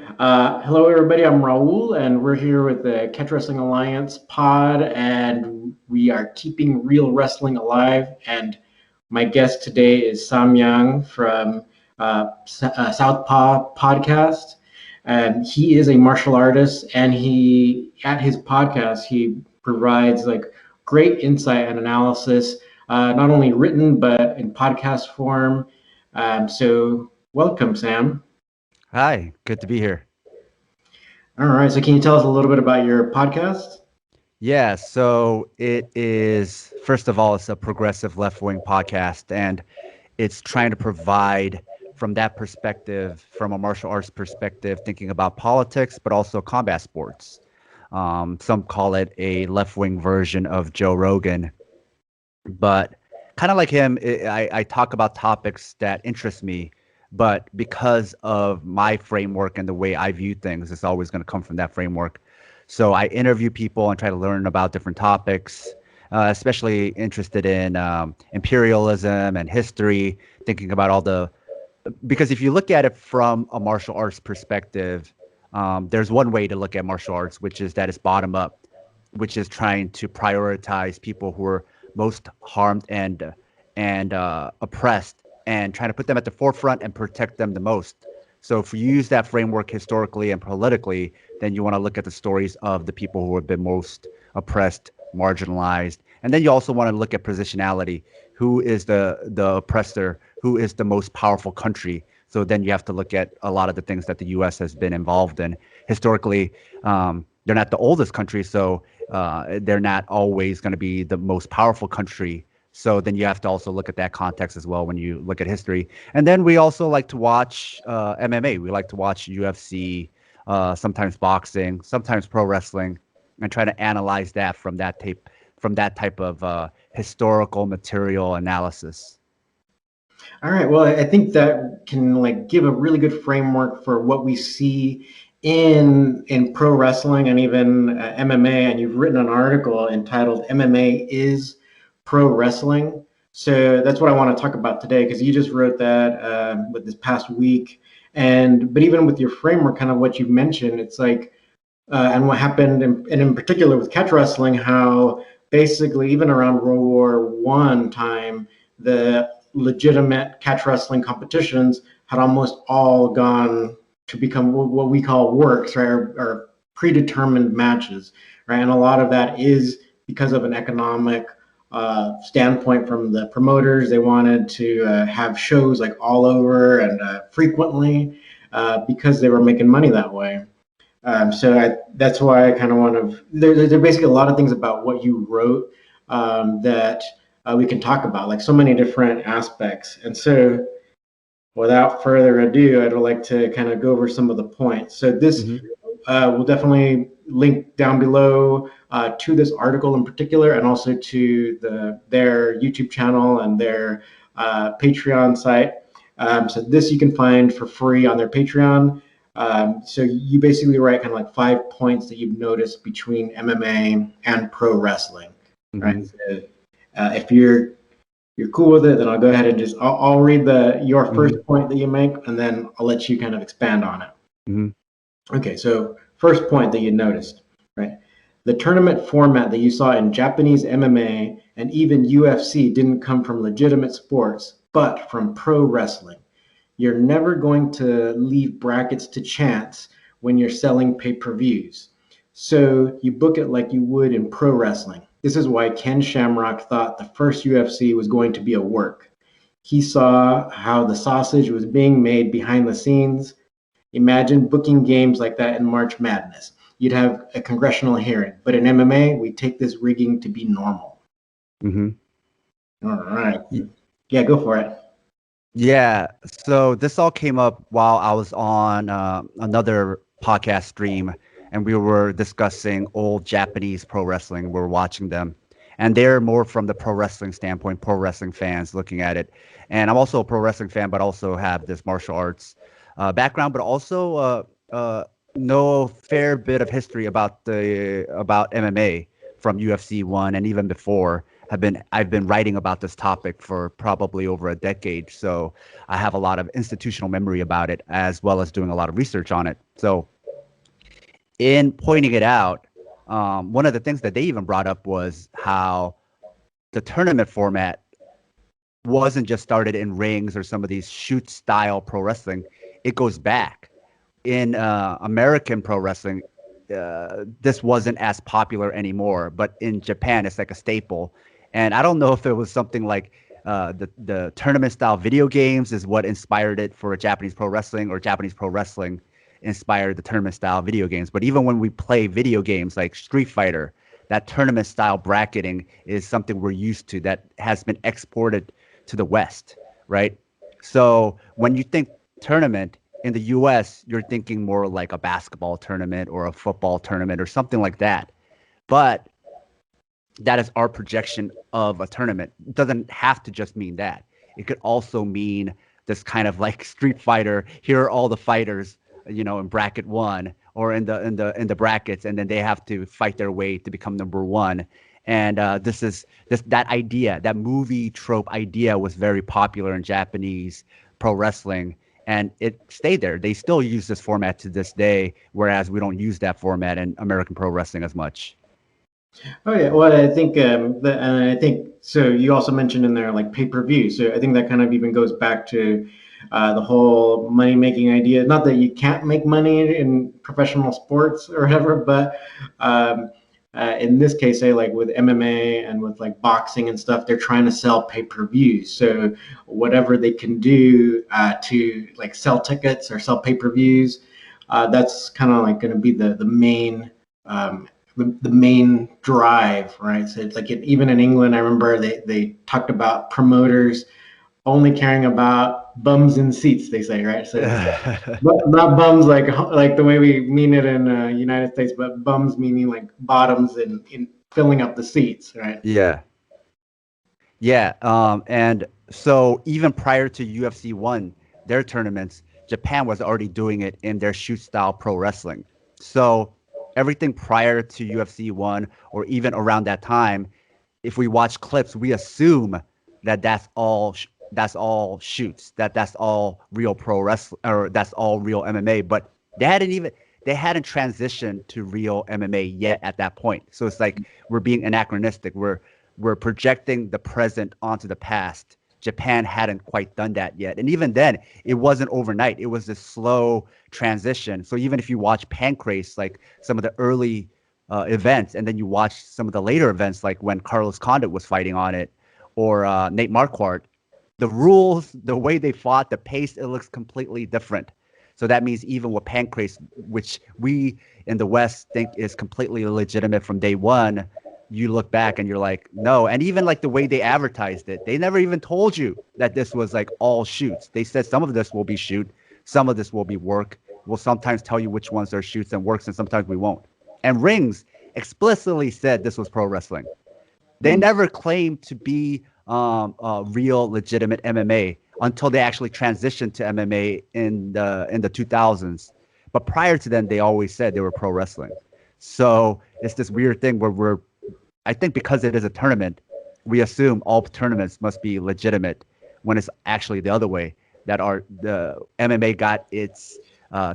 Hello, everybody. I'm Raul, and we're here with the Catch Wrestling Alliance pod, and we are keeping real wrestling alive. And my guest today is Sam Young from Southpaw Podcast, and he is a martial artist. And he, at his podcast, he provides like great insight and analysis, not only written but in podcast form. So, welcome, Sam. Hi, good to be here. All right. So, can you tell us a little bit about your podcast? Yeah, so it is, first of all, it's a progressive left wing podcast, and it's trying to provide, from that perspective, from a martial arts perspective, thinking about politics, but also combat sports. Some call it a left wing version of Joe Rogan, but kind of like him, I talk about topics that interest me, but because of my framework and the way I view things, it's always going to come from that framework. So I interview people and try to learn about different topics, especially interested in imperialism and history, thinking about all the, because if you look at it from a martial arts perspective, there's one way to look at martial arts, which is that it's bottom up, which is trying to prioritize people who are most harmed and oppressed, and trying to put them at the forefront and protect them the most. So if you use that framework historically and politically, then you want to look at the stories of the people who have been most oppressed, marginalized, and then you also want to look at positionality. Who is the oppressor? Who is the most powerful country? So then you have to look at a lot of the things that the U.S. has been involved in historically. They're not the oldest country, so they're not always going to be the most powerful country. So then you have to also look at that context as well when you look at history. And then we also like to watch MMA. We like to watch UFC, sometimes boxing, sometimes pro wrestling, and try to analyze that from that type of historical material analysis. All right. Well, I think that can like give a really good framework for what we see in pro wrestling and even MMA. And you've written an article entitled "MMA is Pro Wrestling." So that's what I want to talk about today because you just wrote that with this past week. And but even with your framework, kind of what you've mentioned, it's like and what happened, and in particular with catch wrestling, how basically even around World War I time, the legitimate catch wrestling competitions had almost all gone to become what we call works, right, or predetermined matches, right, and a lot of that is because of an economic standpoint from the promoters. They wanted to have shows like all over and frequently because they were making money that way. That's why I kind of want to. There are basically a lot of things about what you wrote that we can talk about, like so many different aspects. And so, without further ado, I'd like to kind of go over some of the points. So this Hmm. will definitely link down below to this article in particular, and also to their YouTube channel and their Patreon site. So this you can find for free on their Patreon. So you basically write kind of like 5 points that you've noticed between MMA and pro wrestling, right? Hmm. So, if you're cool with it, then I'll go ahead and just I'll read the your first Hmm. point that you make, and then I'll let you kind of expand on it. Hmm. Okay, so first point that you noticed, right? The tournament format that you saw in Japanese MMA and even UFC didn't come from legitimate sports, but from pro wrestling. You're never going to leave brackets to chance when you're selling pay per views. So you book it like you would in pro wrestling. This is why Ken Shamrock thought the first UFC was going to be a work. He saw how the sausage was being made behind the scenes. Imagine booking games like that in March Madness. You'd have a congressional hearing. But in MMA, we take this rigging to be normal. Hmm. All right. Yeah, go for it. Yeah. So this all came up while I was on another podcast stream, and we were discussing old Japanese pro wrestling. We were watching them, and they're more from the pro wrestling standpoint, pro wrestling fans looking at it. And I'm also a pro wrestling fan, but also have this martial arts background, but also know a fair bit of history about the about MMA from UFC one and even before. I've been writing about this topic for probably over a decade. So I have a lot of institutional memory about it, as well as doing a lot of research on it. So in pointing it out, one of the things that they even brought up was how the tournament format wasn't just started in rings or some of these shoot style pro wrestling. It goes back in American pro wrestling. This wasn't as popular anymore, but in Japan, it's like a staple. And I don't know if it was something like the tournament style video games is what inspired it for Japanese pro wrestling, or Japanese pro wrestling inspired the tournament style video games. But even when we play video games like Street Fighter, that tournament style bracketing is something we're used to that has been exported to the West, right? So when you think tournament in the US, you're thinking more like a basketball tournament or a football tournament or something like that. But that is our projection of a tournament. It doesn't have to just mean that. It could also mean this kind of like Street Fighter. Here are all the fighters, in bracket one or in the brackets, and then they have to fight their way to become number one. And that idea, that movie trope idea, was very popular in Japanese pro wrestling, and it stayed there. They still use this format to this day, whereas we don't use that format in American pro wrestling as much. Oh yeah, well I think and I think so. You also mentioned in there like pay per view. So I think that kind of even goes back to the whole money making idea. Not that you can't make money in professional sports or whatever, but in this case, say like with MMA and with like boxing and stuff, they're trying to sell pay per views. So whatever they can do to like sell tickets or sell pay per views, that's kind of like going to be the main. The main drive, right? So it's like even in England, I remember they talked about promoters only caring about bums in seats. They say, right? So it's not bums like the way we mean it in United States, but bums meaning like bottoms in filling up the seats, right? Yeah. Yeah, and so even prior to UFC one, their tournaments, Japan was already doing it in their shoot style pro wrestling. So everything prior to UFC one, or even around that time, if we watch clips, we assume that that's all shoots, that's all real pro wrestling, or that's all real MMA. But they hadn't transitioned to real MMA yet at that point. So it's like we're being anachronistic. We're projecting the present onto the past. Japan hadn't quite done that yet. And even then, it wasn't overnight. It was a slow transition. So even if you watch Pancrase, like some of the early events, and then you watch some of the later events, like when Carlos Condit was fighting on it, or Nate Marquardt, the rules, the way they fought, the pace, it looks completely different. So that means even with Pancrase, which we in the West think is completely legitimate from day one, you look back and you're like, no. And even like the way they advertised it, they never even told you that this was like all shoots. They said some of this will be shoot, some of this will be work. We'll sometimes tell you which ones are shoots and works, and sometimes we won't. And Rings explicitly said this was pro wrestling. They never claimed to be real, legitimate MMA until they actually transitioned to MMA in the 2000s. But prior to then, they always said they were pro wrestling. So it's this weird thing where I think because it is a tournament, we assume all tournaments must be legitimate, when it's actually the other way. That the MMA got its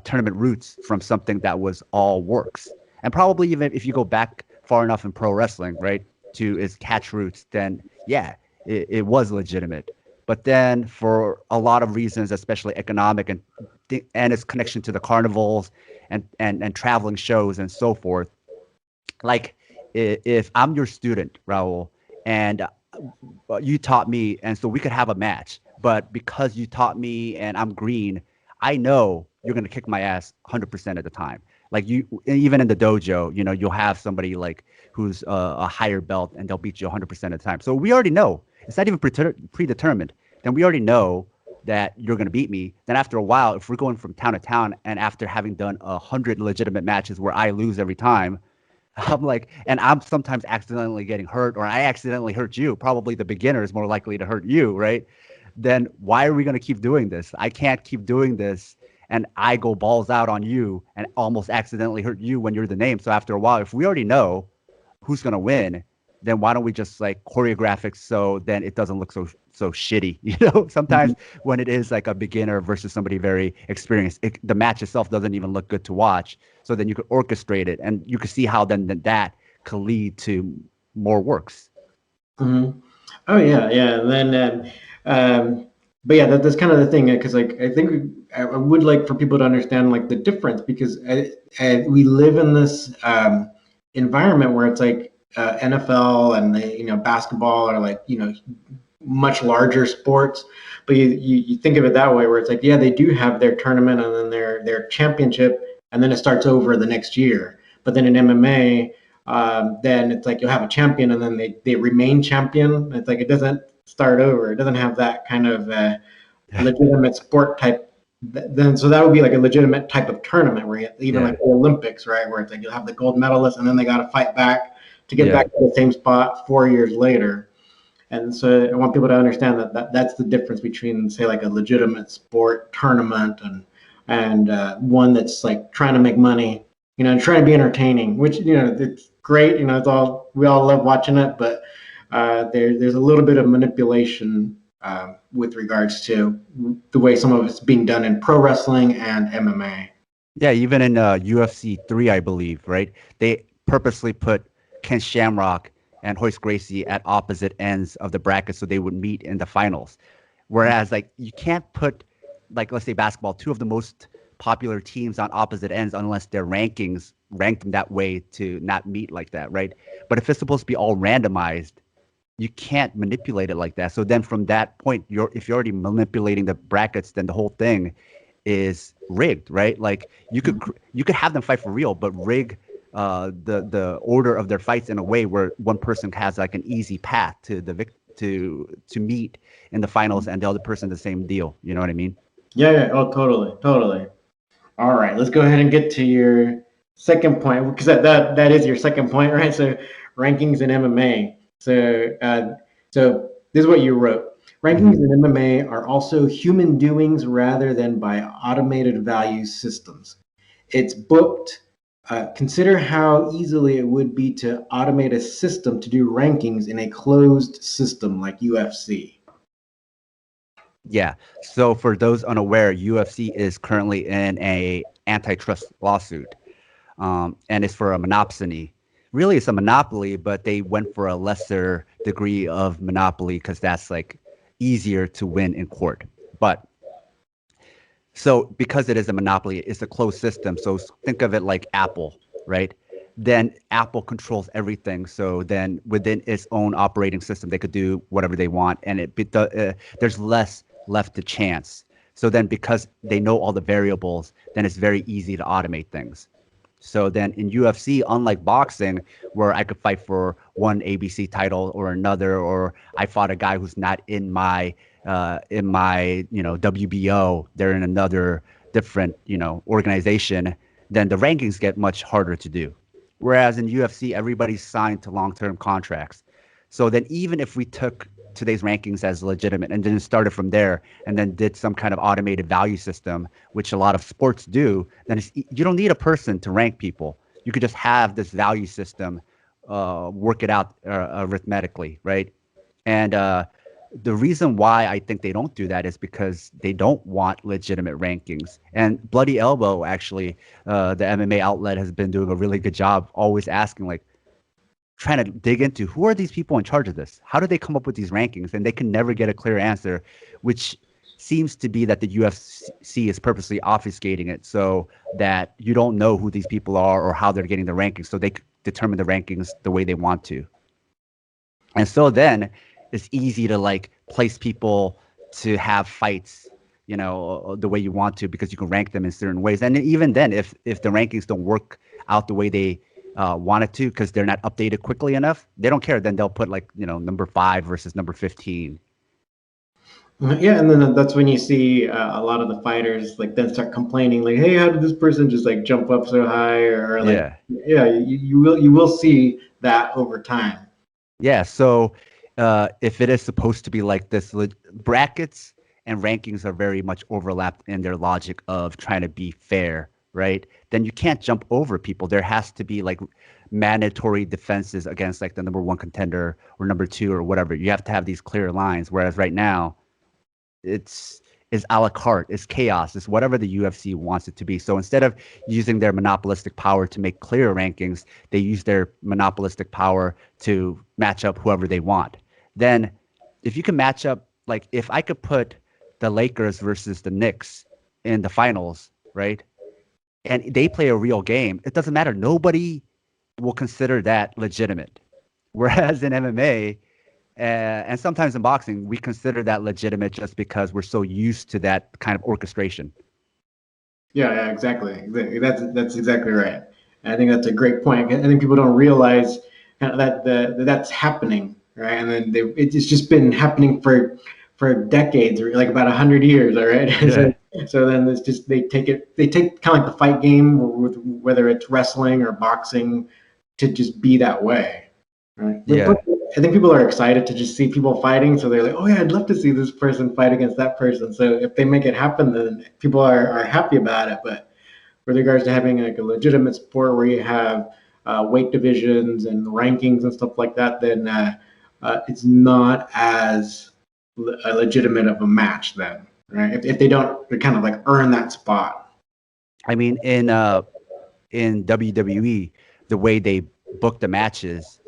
tournament roots from something that was all works. And probably even if you go back far enough in pro wrestling, right, to its catch roots, then yeah, it was legitimate. But then for a lot of reasons, especially economic and its connection to the carnivals and traveling shows and so forth, like if I'm your student, Raul, and you taught me, and so we could have a match, but because you taught me and I'm green, I know you're gonna kick my ass 100% of the time. Like you, even in the dojo, you'll have somebody like who's a higher belt, and they'll beat you 100% of the time. So we already know it's not even predetermined. Then we already know that you're gonna beat me. Then after a while, if we're going from town to town, and after having done 100 legitimate matches where I lose every time, I'm like, and I'm sometimes accidentally getting hurt, or I accidentally hurt you. Probably the beginner is more likely to hurt you, right? Then why are we going to keep doing this? I can't keep doing this. And I go balls out on you and almost accidentally hurt you when you're the name. So after a while, if we already know who's going to win, then why don't we just like choreograph it so then it doesn't look so shitty? Sometimes when it is like a beginner versus somebody very experienced, the match itself doesn't even look good to watch. So then you could orchestrate it, and you could see how then that could lead to more works. Mm-hmm. Oh yeah, yeah. And then, but yeah, that's kind of the thing because like I think I would like for people to understand like the difference because we live in this environment where it's like NFL and basketball are like much larger sports, but you think of it that way where it's like yeah they do have their tournament and then their championship and then it starts over the next year. But then in MMA then it's like you'll have a champion and then they remain champion. It's like it doesn't start over. It doesn't have that kind of legitimate sport type. Then so that would be like a legitimate type of tournament where even Yeah, like the Olympics, right, where it's like you'll have the gold medalists and then they got to fight back to get yeah, back to the same spot 4 years later. And so I want people to understand that's the difference between say like a legitimate sport tournament and one that's like trying to make money, trying to be entertaining, which it's great. It's all we all love watching it, but there's a little bit of manipulation with regards to the way some of it's being done in pro wrestling and MMA. yeah. Even in UFC 3, I believe, right? They purposely put Ken Shamrock and Hoist Gracie at opposite ends of the bracket so they would meet in the finals. Whereas, like, you can't put, like, let's say basketball, two of the most popular teams on opposite ends unless their rankings ranked them that way to not meet like that, right? But if it's supposed to be all randomized, you can't manipulate it like that. So then from that point, if you're already manipulating the brackets, then the whole thing is rigged, right? Like you could have them fight for real, but rig the order of their fights in a way where one person has like an easy path to to meet in the finals, and the other person the same deal. You know what I mean? Yeah, yeah, oh, totally, totally. All right, let's go ahead and get to your second point because that is your second point, right? So rankings in MMA. So this is what you wrote. Rankings Hmm. in MMA are also human doings rather than by automated value systems. It's booked. Consider how easily it would be to automate a system to do rankings in a closed system like UFC. Yeah. So for those unaware, UFC is currently in a antitrust lawsuit, and it's for a monopsony. Really, it's a monopoly, but they went for a lesser degree of monopoly because that's like easier to win in court. But so because it is a monopoly, it's a closed system. So think of it like Apple, right? Then Apple controls everything. So then within its own operating system, they could do whatever they want, and there's less left to chance. So then because they know all the variables, then it's very easy to automate things. So then in UFC, unlike boxing, where I could fight for one ABC title or another, or I fought a guy who's not in my WBO, they're in another different organization, then the rankings get much harder to do. Whereas in UFC, everybody's signed to long-term contracts. So then even if we took today's rankings as legitimate and then started from there and then did some kind of automated value system, which a lot of sports do, then you don't need a person to rank people. You could just have this value system, work it out arithmetically, right? And the reason why I think they don't do that is because they don't want legitimate rankings. And Bloody Elbow, actually, the MMA outlet, has been doing a really good job always asking, like, trying to dig into who are these people in charge of this? How do they come up with these rankings? And they can never get a clear answer, which seems to be that the UFC is purposely obfuscating it so that you don't know who these people are or how they're getting the rankings, so they determine the rankings the way they want to. And so then it's easy to like place people to have fights, the way you want to because you can rank them in certain ways. And even then, if the rankings don't work out the way they want it to because they're not updated quickly enough, they don't care. Then they'll put like number 5 versus number 15. Yeah, and then that's when you see a lot of the fighters like then start complaining, like, "Hey, how did this person just like jump up so high?" Or like, Yeah. yeah, you will see that over time. Yeah. So if it is supposed to be like this, brackets and rankings are very much overlapped in their logic of trying to be fair, right? Then you can't jump over people. There has to be like mandatory defenses against like the number one contender or number two or whatever. You have to have these clear lines. Whereas right now, it's is a la carte, it's chaos, it's whatever the UFC wants it to be. So instead of using their monopolistic power to make clear rankings, they use their monopolistic power to match up whoever they want. Then if you can match up, like if I could put the Lakers versus the Knicks in the finals, right? And they play a real game, it doesn't matter. Nobody will consider that legitimate. Whereas in MMA, and sometimes in boxing, we consider that legitimate just because we're so used to that kind of orchestration. Yeah, yeah, exactly. That's exactly right. And I think that's a great point. I think people don't realize kind of that's happening, right? And then it's just been happening for decades, or like about 100 years, all right. Yeah. So then it's just they take kind of like the fight game, whether it's wrestling or boxing, to just be that way, right? But Yeah. I think people are excited to just see people fighting, so they're like, "Oh yeah, I'd love to see this person fight against that person." So if they make it happen, then people are happy about it. But with regards to having like a legitimate sport where you have weight divisions and rankings and stuff like that, then it's not as legitimate of a match then, right? If they don't kind of like earn that spot. I mean, in WWE, the way they book the matches,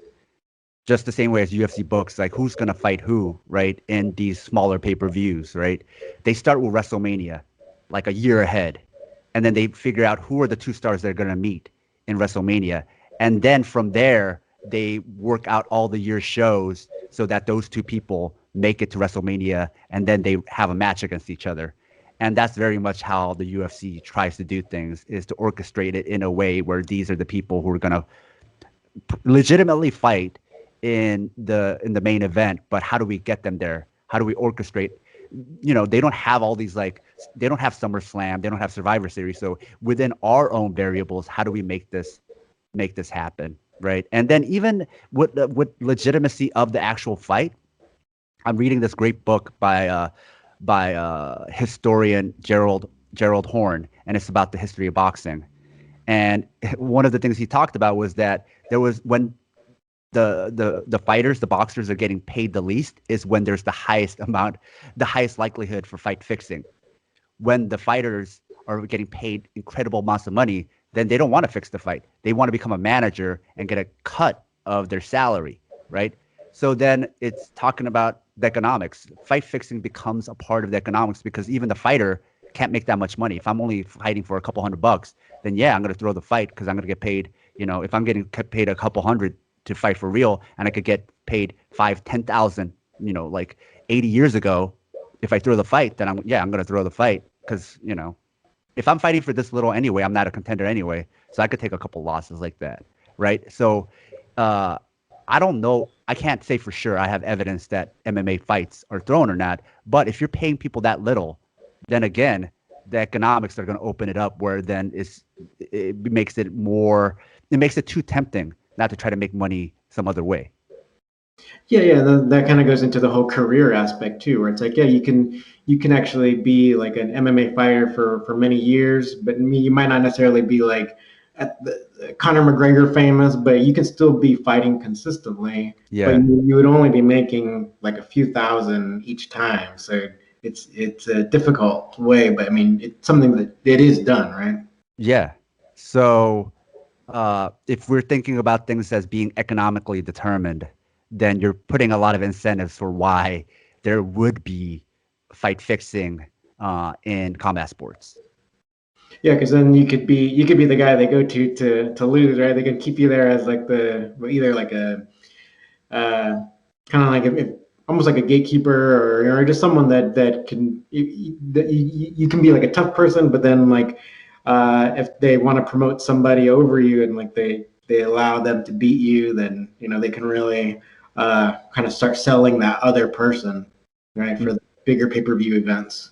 just the same way as UFC books, like who's gonna fight who, right? In these smaller pay-per-views, right? They start with WrestleMania, like a year ahead, and then they figure out who are the two stars they're gonna meet in WrestleMania, and then from there they work out all the year shows so that those two people make it to WrestleMania, and then they have a match against each other. And that's very much how the UFC tries to do things, is to orchestrate it in a way where these are the people who are gonna legitimately fight in the main event, but how do we get them there? How do we orchestrate? You know, they don't have all these like they don't have SummerSlam, they don't have Survivor Series. So within our own variables, how do we make this happen, right? And then even with legitimacy of the actual fight, I'm reading this great book by historian Gerald Horn, and it's about the history of boxing. And one of the things he talked about was that there was when the fighters, the boxers are getting paid the least is when there's the highest likelihood for fight fixing. When the fighters are getting paid incredible amounts of money, then they don't want to fix the fight. They want to become a manager and get a cut of their salary, right? So then it's talking about the economics. Fight fixing becomes a part of the economics because even the fighter can't make that much money. If I'm only fighting for a couple $100, then yeah, I'm going to throw the fight because I'm going to get paid. You know, if I'm getting paid a couple hundred to fight for real, and I could get paid 5, 10,000, you know, like 80 years ago, if I throw the fight, then I'm going to throw the fight because if I'm fighting for this little anyway, I'm not a contender anyway, so I could take a couple losses like that, right? So, uh, I don't know. I can't say for sure. I have evidence that MMA fights are thrown or not. But if you're paying people that little, then again, the economics are going to open it up where then it makes it more. It makes it too tempting not to try to make money some other way. Yeah, yeah, that kind of goes into the whole career aspect too, where it's like, yeah, you can actually be like an MMA fighter for many years, but you might not necessarily be like at the Conor McGregor famous, but you can still be fighting consistently, but Yeah. you would only be making like a few thousand each time. So it's a difficult way, but I mean, it's something that it is done, right? Yeah. So if we're thinking about things as being economically determined, then you're putting a lot of incentives for why there would be fight fixing in combat sports. Yeah, because then you could be the guy they go to lose, right? They can keep you there as like the either like a uh, kind of like if almost like a gatekeeper or just someone that can you can be like a tough person, but then like if they want to promote somebody over you and like they allow them to beat you, then they can really kind of start selling that other person, right, for the bigger pay-per-view events.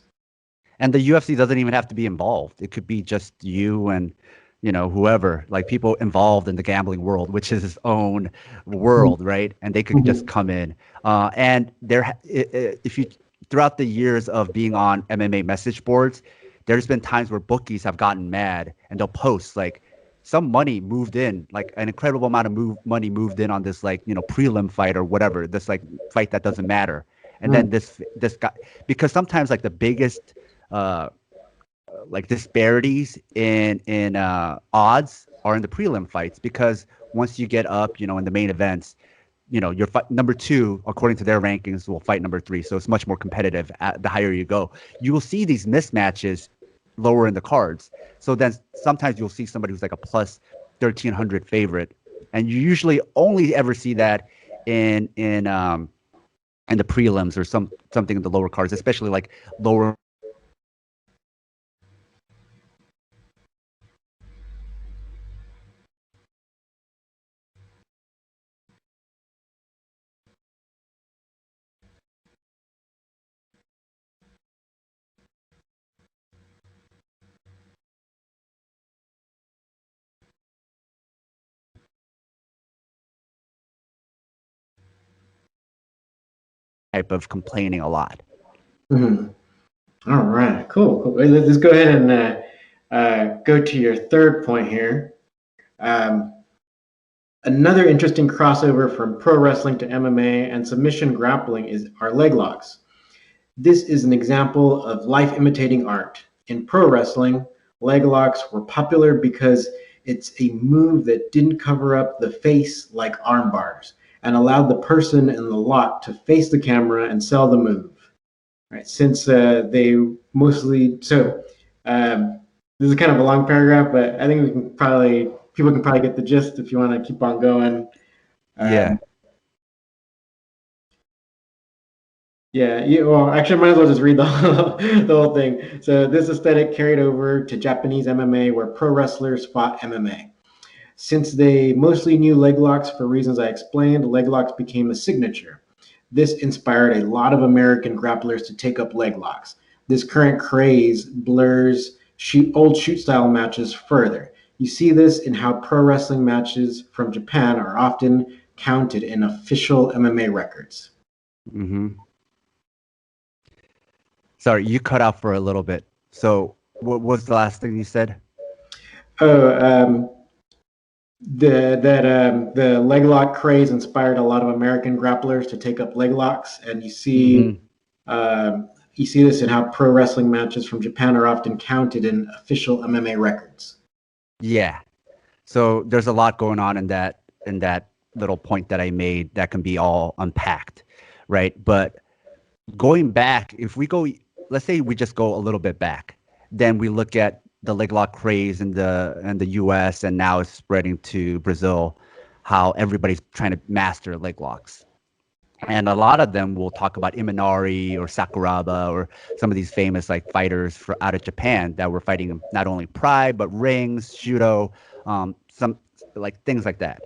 And the UFC doesn't even have to be involved. It could be just you and whoever, like people involved in the gambling world, which is its own world, right? And they could just Mhm. come in. And if you throughout the years of being on MMA message boards, there's been times where bookies have gotten mad and they'll post like some money moved in, like an incredible amount of money moved in on this like prelim fight or whatever, this like fight that doesn't matter, and then Mm. this guy, because sometimes like the biggest uh like disparities in odds are in the prelim fights, because once you get up, in the main events, your number two, according to their rankings, will fight number three. So it's much more competitive at the higher you go. You will see these mismatches lower in the cards. So then sometimes you'll see somebody who's like a plus 1,300 favorite, and you usually only ever see that in the prelims or something in the lower cards, especially like lower type of complaining a lot. Mhm. All right, cool. Cool. Let's go ahead and go to your third point here. Um, Another interesting crossover from pro wrestling to MMA and submission grappling is our leg locks. This is an example of life imitating art. In pro wrestling, leg locks were popular because it's a move that didn't cover up the face like arm bars and allowed the person in the lock to face the camera and sell the move. Right? Since they mostly this is kind of a long paragraph, but I think we can probably people can probably get the gist if you want to keep on going. Yeah. Um, Yeah, well, actually, I might as well just read the the whole thing. So, this aesthetic carried over to Japanese MMA, where pro wrestlers fought MMA. Since they mostly knew leg locks for reasons I explained, leg locks became a signature. This inspired a lot of American grapplers to take up leg locks. This current craze blurs old shoot style matches further. You see this in how pro wrestling matches from Japan are often counted in official MMA records. Mm-hmm. Sorry, you cut out for a little bit. So what was the last thing you said? Oh, the leg lock craze inspired a lot of American grapplers to take up leg locks, and Mm-hmm. you see this in how pro wrestling matches from Japan are often counted in official MMA records. Yeah. So there's a lot going on in that little point that I made that can be all unpacked, right? But going back, if we go, let's say we just go a little bit back, then we look at the leg lock craze in the U.S. and now it's spreading to Brazil, how everybody's trying to master leg locks. And a lot of them will talk about Imanari or Sakuraba or some of these famous like fighters out of Japan that were fighting not only Pride but rings, judo, some like things like that.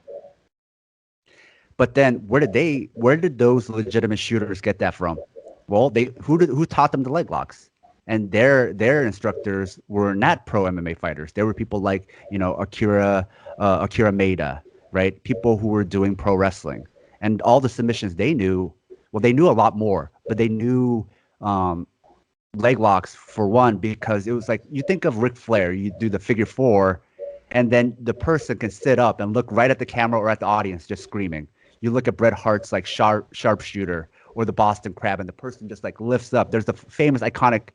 But then where did those legitimate shooters get that from? Well, who taught them the leg locks? And their instructors were not pro MMA fighters. There were people like, Akira Maeda, right? People who were doing pro wrestling. And all the submissions they knew, well, they knew a lot more, but they knew um, leg locks for one, because it was like you think of Ric Flair, you do the figure four, and then the person can sit up and look right at the camera or at the audience just screaming. You look at Bret Hart's like sharpshooter or the Boston Crab, and the person just like lifts up. There's the famous iconic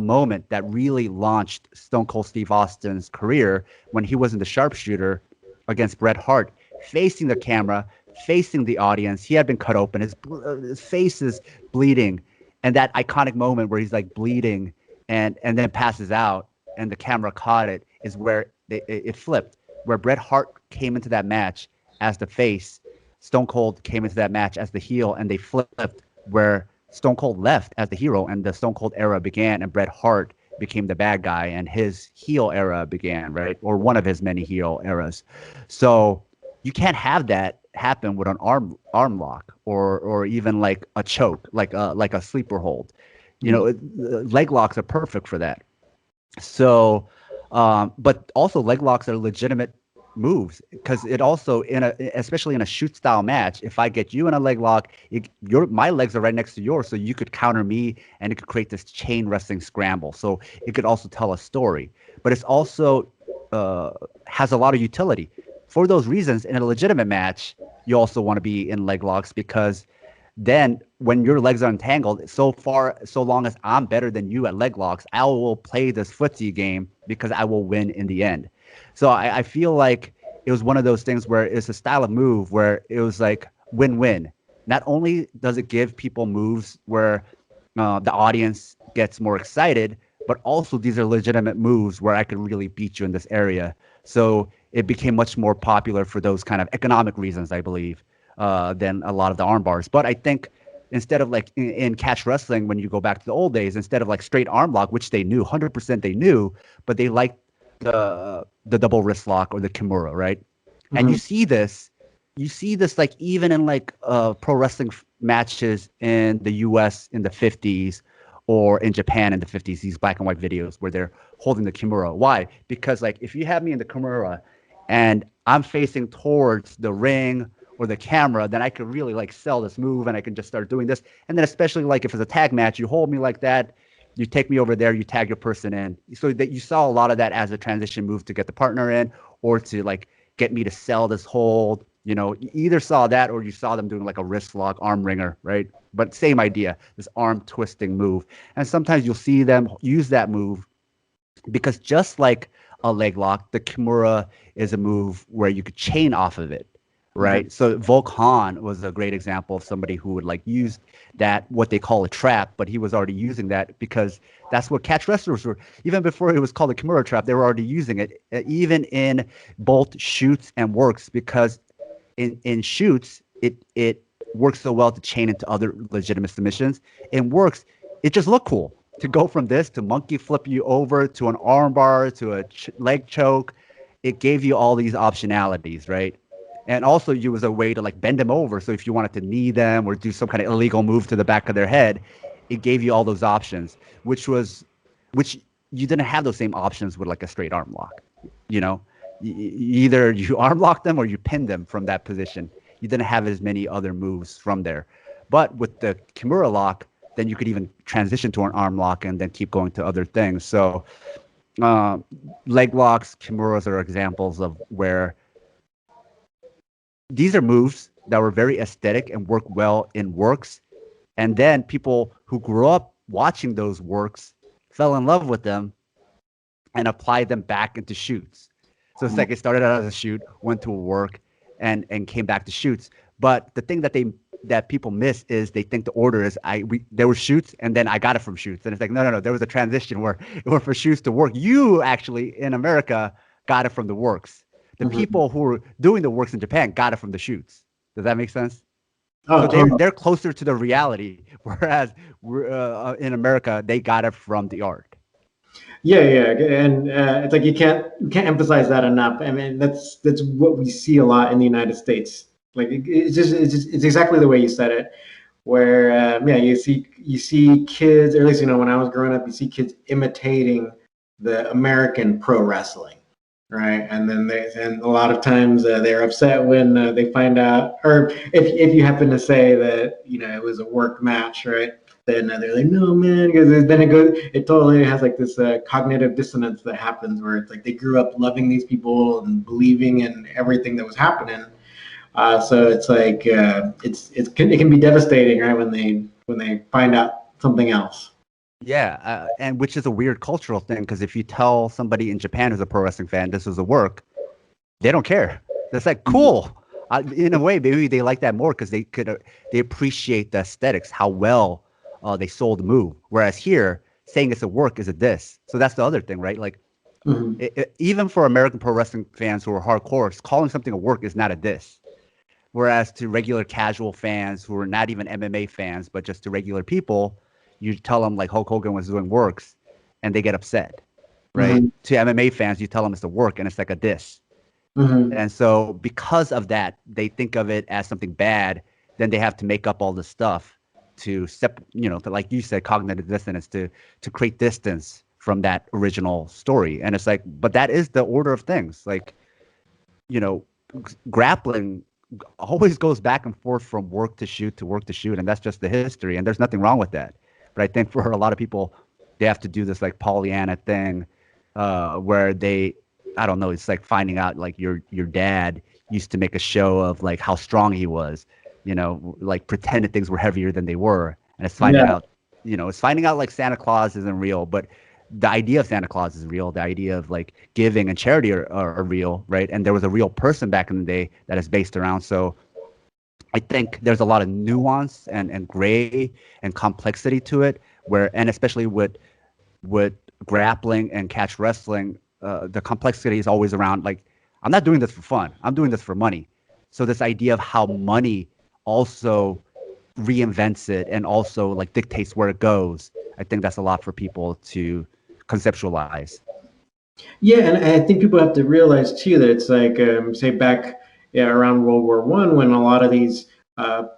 moment that really launched Stone Cold Steve Austin's career when he was in the sharpshooter against Bret Hart, facing the camera, facing the audience. He had been cut open. His face is bleeding, and that iconic moment where he's like bleeding and then passes out, and the camera caught it, is where it flipped, where Bret Hart came into that match as the face, Stone Cold came into that match as the heel, and they flipped, where Stone Cold left as the hero and the Stone Cold era began, and Bret Hart became the bad guy and his heel era began, right? Or one of his many heel eras. So you can't have that happen with an arm lock, or even like a choke, like a sleeper hold. Leg locks are perfect for that. So, but also leg locks are legitimate moves because it also especially in a shoot style match, if I get you in a leg lock, your my legs are right next to yours, so you could counter me and it could create this chain wrestling scramble. So it could also tell a story, but it's also uh, has a lot of utility. For those reasons, in a legitimate match, you also want to be in leg locks because then when your legs are entangled, so long as I'm better than you at leg locks, I will play this footsie game because I will win in the end. So I feel like it was one of those things where it's a style of move where it was like win-win. Not only does it give people moves where the audience gets more excited, but also these are legitimate moves where I could really beat you in this area. So it became much more popular for those kind of economic reasons, I believe, than a lot of the arm bars. But I think instead of like in catch wrestling, when you go back to the old days, instead of like straight arm lock, which they knew 100% they knew, but they liked the double wrist lock or the kimura, right? And Mhm. you see this like even in like pro wrestling matches in the US in the 50s or in Japan in the 50s, these black and white videos where they're holding the kimura. Why? Because like if you have me in the kimura and I'm facing towards the ring or the camera, then I could really like sell this move and I can just start doing this. And then especially like if it's a tag match, you hold me like that, you take me over there, you tag your person in. So that you saw a lot of that as a transition move to get the partner in or to like get me to sell this hold. You know, you either saw that or you saw them doing like a wrist lock, arm wringer, right? But same idea, this arm twisting move. And sometimes you'll see them use that move because just like a leg lock, the Kimura is a move where you could chain off of it, Okay. right? So Volk Han was a great example of somebody who would like use that what they call a trap, but he was already using that because that's what catch wrestlers were. Even before it was called a Kimura trap, they were already using it, even in both shoots and works, because in shoots it works so well to chain into other legitimate submissions. In works, it just looked cool to go from this to monkey flip you over to an armbar to a leg choke. It gave you all these optionalities, right? And also, it was a way to like bend them over. So if you wanted to knee them or do some kind of illegal move to the back of their head, it gave you all those options, which you didn't have those same options with like a straight arm lock. You know, either you arm lock them or you pin them from that position. You didn't have as many other moves from there. But with the Kimura lock, then you could even transition to an arm lock and then keep going to other things. So uh, leg locks, Kimuras are examples of where these are moves that were very aesthetic and work well in works. And then people who grew up watching those works fell in love with them and applied them back into shoots. So it's like it started out as a shoot, went to a work, and came back to shoots. But the thing that people miss is they think the order is there were shoots and then I got it from shoots, and it's like no, there was a transition where it went from shoots to work. You actually in America got it from the works. The Mhm. people who were doing the works in Japan got it from the shoots. Does that make sense? So Oh, totally. they're closer to the reality, whereas in America they got it from the art. Yeah, yeah, and it's like you can't emphasize that enough. I mean, that's what we see a lot in the United States. Like it's exactly the way you said it. Where yeah, you see kids, or at least when I was growing up, you see kids imitating the American pro wrestling, right? And a lot of times they're upset when they find out, or if you happen to say that it was a work match, right? Then they're like, no man, because then it totally has like this cognitive dissonance that happens where it's like they grew up loving these people and believing in everything that was happening. So it's like it can be devastating, right, when they find out something else. Yeah, and which is a weird cultural thing because if you tell somebody in Japan who's a pro wrestling fan this was a work, they don't care. That's like cool. In a way, maybe they like that more because they appreciate the aesthetics, how well they sold the move. Whereas here, saying it's a work is a diss. So that's the other thing, right? Like Mm-hmm. even for American pro wrestling fans who are hardcore, calling something a work is not a diss. Whereas to regular casual fans who are not even MMA fans, but just to regular people, you tell them like Hulk Hogan was doing works and they get upset, right? Mm-hmm. To MMA fans, you tell them it's a work and it's like a diss. Mm-hmm. And so because of that, they think of it as something bad. Then they have to make up all this stuff to like you said, cognitive dissonance to create distance from that original story. And it's like, but that is the order of things. Like you know, grappling always goes back and forth from work to shoot to work to shoot, and that's just the history, and there's nothing wrong with that. But I think for a lot of people, they have to do this like Pollyanna thing, where they, I don't know, it's like finding out like your dad used to make a show of like how strong he was, like pretended things were heavier than they were, and it's finding Yeah. out, it's finding out like Santa Claus isn't real, but the idea of Santa Claus is real. The idea of like giving and charity are real, right? And there was a real person back in the day that is based around. So I think there's a lot of nuance and gray and complexity to it, where and especially with grappling and catch wrestling, the complexity is always around like I'm not doing this for fun. I'm doing this for money. So this idea of how money also reinvents it and also like dictates where it goes. I think that's a lot for people to conceptualize. Yeah, and I think people have to realize too that it's like, say back, yeah, around World War I, when a lot of these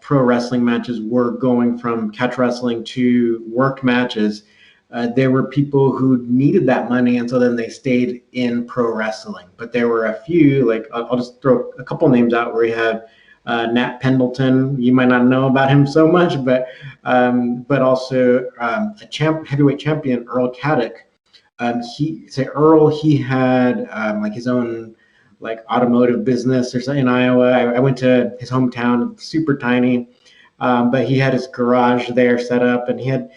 pro wrestling matches were going from catch wrestling to worked matches. There were people who needed that money, and so then they stayed in pro wrestling. But there were a few, like I'll just throw a couple names out where you have Nat Pendleton. You might not know about him so much, but also heavyweight champion Earl Caddock. Earl, he had like his own like automotive business or something in Iowa. I went to his hometown, super tiny, but he had his garage there set up, and he had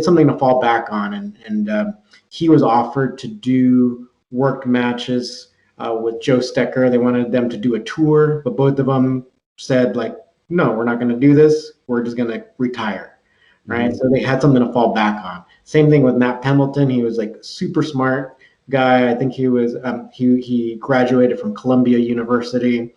something to fall back on, and he was offered to do worked matches with Joe Stecker. They wanted them to do a tour, but both of them said like, no, we're not going to do this. We're just going to retire, right? Mm-hmm. So they had something to fall back on. Same thing with Matt Pendleton. He was like super smart guy. I think he graduated from Columbia University.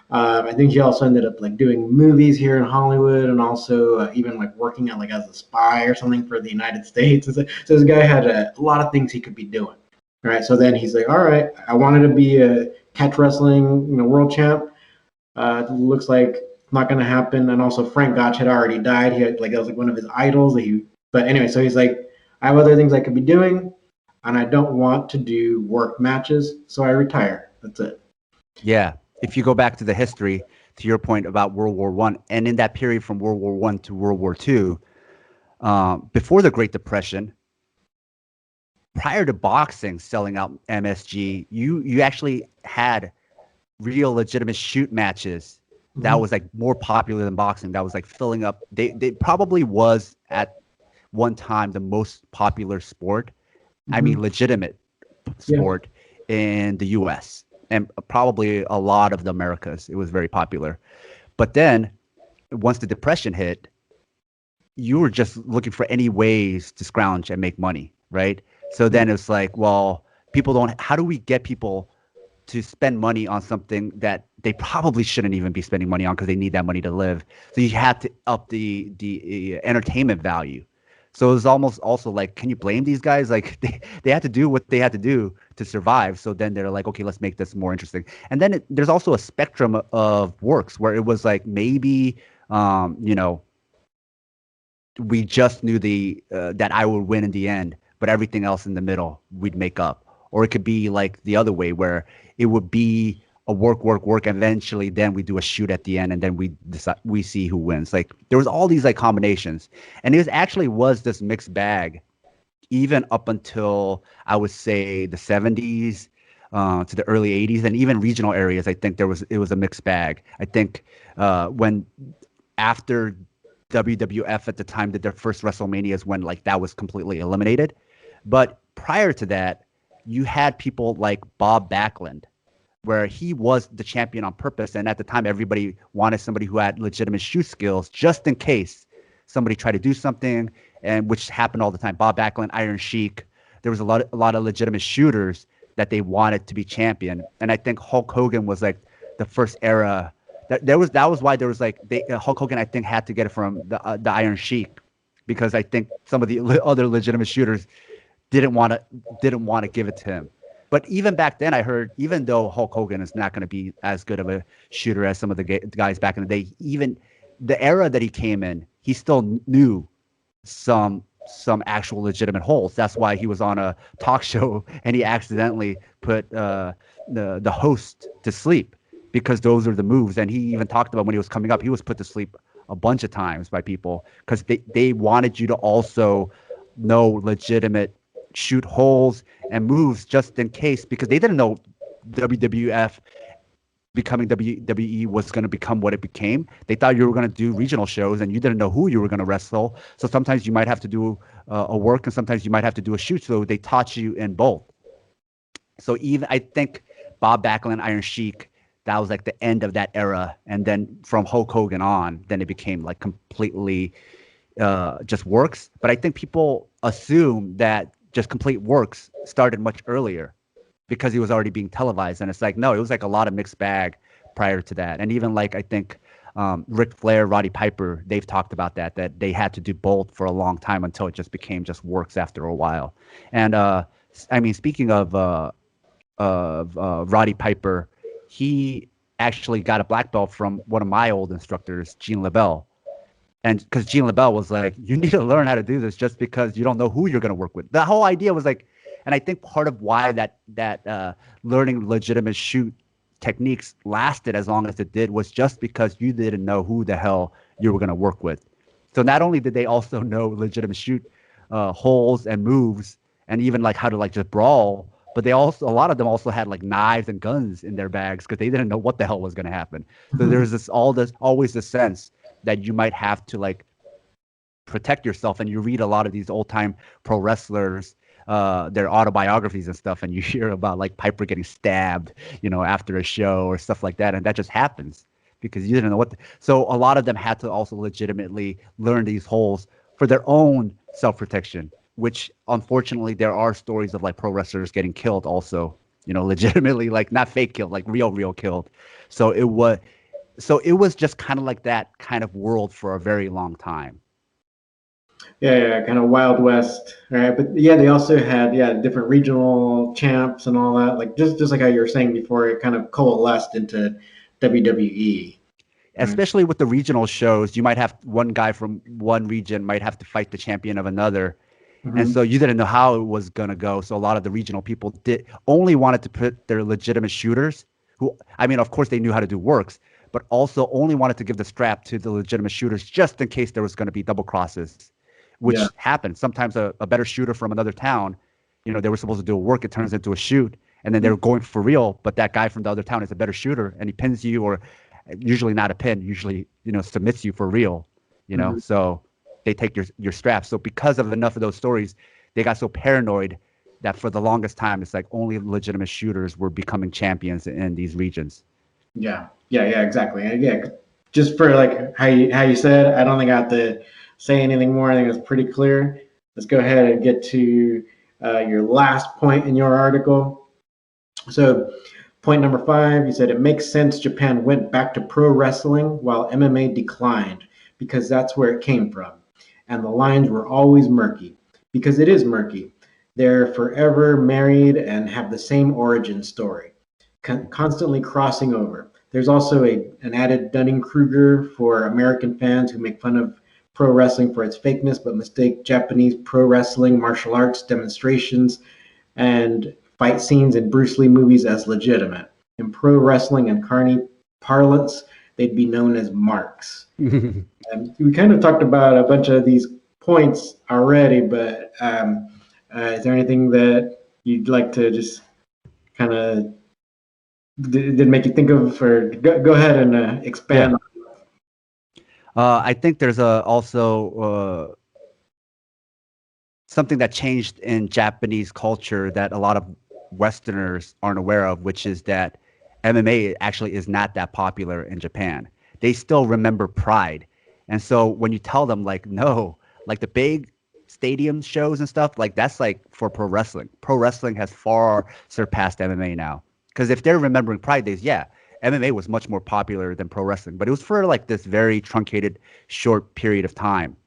I think he also ended up like doing movies here in Hollywood, and also even like working at like as a spy or something for the United States. So this guy had a lot of things he could be doing. All right, so then he's like, all right, I wanted to be a catch wrestling, world champ. Looks like not going to happen. And also Frank Gotch had already died. He had like that was like one of his idols. But anyway, so he's like, I have other things I could be doing, and I don't want to do work matches, so I retire. That's it. Yeah. If you go back to the history, to your point about World War One, and in that period from World War One to World War Two, before the Great Depression, prior to boxing selling out MSG, you actually had real legitimate shoot matches that Mm-hmm. was like more popular than boxing. That was like filling up. They probably was at one time the most popular sport. I Mm-hmm. mean, legitimate Yeah. sport in the U.S. and probably a lot of the Americas. It was very popular. But then once the depression hit, you were just looking for any ways to scrounge and make money, right? So then it's like, well, people don't. How do we get people to spend money on something that they probably shouldn't even be spending money on because they need that money to live? So you had to up the entertainment value. So it was almost also like, can you blame these guys? Like they had to do what they had to do to survive. So then they're like, okay, let's make this more interesting. And then there's also a spectrum of works where it was like maybe, you know, we just knew the that I would win in the end, but everything else in the middle we'd make up. Or it could be like the other way where it would be a work, work, work. And eventually, then we do a shoot at the end, and then we decide we see who wins. Like there was all these like combinations, and it was actually was this mixed bag even up until I would say the 70s to the early 80s, and even regional areas. I think it was a mixed bag. I think when after WWF at the time did their first WrestleManias when like that was completely eliminated. But prior to that, you had people like Bob Backlund, where he was the champion on purpose. And at the time, everybody wanted somebody who had legitimate shoot skills just in case somebody tried to do something, and which happened all the time. Bob Backlund, Iron Sheik, there was a lot of legitimate shooters that they wanted to be champion. And I think Hulk Hogan was like the first era that was why there was like Hulk Hogan I think had to get it from the Iron Sheik because I think some of the other legitimate shooters didn't want to didn't want to give it to him. But even back then, I heard even though Hulk Hogan is not going to be as good of a shooter as some of the guys back in the day, even the era that he came in, he still knew some actual legitimate holes. That's why he was on a talk show and he accidentally put the host to sleep because those are the moves. And he even talked about when he was coming up, he was put to sleep a bunch of times by people because they wanted you to also know legitimate shoot holes and moves just in case, because they didn't know WWF becoming WWE was going to become what it became. They thought you were going to do regional shows and you didn't know who you were going to wrestle. So sometimes you might have to do a work and sometimes you might have to do a shoot. So they taught you in both. So even I think Bob Backlund, Iron Sheik, that was like the end of that era. And then from Hulk Hogan on, then it became like completely just works. But I think people assume that just complete works started much earlier because he was already being televised. And it's like, no, it was like a lot of mixed bag prior to that. And even like, I think Ric Flair, Roddy Piper, they've talked about that they had to do both for a long time until it just became just works after a while. And I mean, speaking of Roddy Piper, he actually got a black belt from one of my old instructors, Gene LaBelle. And because Gene LaBelle was like, you need to learn how to do this just because you don't know who you're going to work with. The whole idea was like, and I think part of why that learning legitimate shoot techniques lasted as long as it did was just because you didn't know who the hell you were going to work with. So not only did they also know legitimate shoot holes and moves, and even like how to like just brawl, but they also a lot of them also had like knives and guns in their bags because they didn't know what the hell was going to happen. So there's this always this sense that you might have to like protect yourself. And you read a lot of these old time pro wrestlers, their autobiographies and stuff, and you hear about like Piper getting stabbed, after a show or stuff like that, and that just happens because you didn't know what. So a lot of them had to also legitimately learn these holes for their own self protection. Which unfortunately there are stories of like pro wrestlers getting killed also, legitimately, like not fake killed, like real killed. So it was just kind of like that kind of world for a very long time. Yeah, kind of Wild West, right? But yeah, they also had different regional champs and all that. Like just like how you were saying before, it kind of coalesced into WWE. Right? Especially with the regional shows, you might have one guy from one region might have to fight the champion of another. And so Mm-hmm. you didn't know how it was going to go. So a lot of the regional people did only wanted to put their legitimate shooters who, I mean, of course they knew how to do works, but also only wanted to give the strap to the legitimate shooters just in case there was going to be double crosses, Yeah. which happened. Sometimes a better shooter from another town, they were supposed to do a work, it turns into a shoot, and then they were going for real, but that guy from the other town is a better shooter and he pins you, or usually not a pin, usually, submits you for real, Mm-hmm. so they take your straps. So because of enough of those stories, they got so paranoid that for the longest time, it's like only legitimate shooters were becoming champions in these regions. Yeah, exactly. And yeah, just for like how you said, I don't think I have to say anything more. I think it's pretty clear. Let's go ahead and get to your last point in your article. So, point number 5, you said it makes sense Japan went back to pro wrestling while MMA declined because that's where it came from. And the lines were always murky because it is murky. They're forever married and have the same origin story, constantly crossing over. There's also an added Dunning Kruger for American fans who make fun of pro wrestling for its fakeness but mistake Japanese pro wrestling martial arts demonstrations and fight scenes in Bruce Lee movies as legitimate. In pro wrestling and carny parlance, they'd be known as marks. And we kind of talked about a bunch of these points already, but is there anything that you'd like to just kind of did make you think of, or go ahead and Yeah. expand? I think there's also something that changed in Japanese culture that a lot of Westerners aren't aware of, which is that MMA actually is not that popular in Japan. They still remember Pride. And so when you tell them, like, no, like the big stadium shows and stuff, like that's like for pro wrestling. Pro wrestling has far surpassed MMA now. Because if they're remembering Pride days, yeah, MMA was much more popular than pro wrestling, but it was for like this very truncated, short period of time.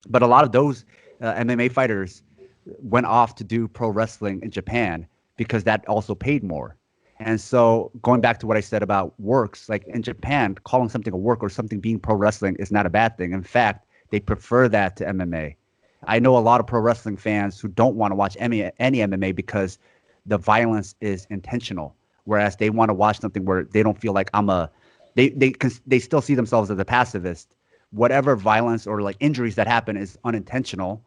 But a lot of those MMA fighters went off to do pro wrestling in Japan because that also paid more. And so going back to what I said about works, like in Japan, calling something a work or something being pro wrestling is not a bad thing. In fact, they prefer that to MMA. I know a lot of pro wrestling fans who don't want to watch any MMA because the violence is intentional. whereas they want to watch something where they don't feel like they still see themselves as a pacifist. Whatever violence or like injuries that happen is unintentional.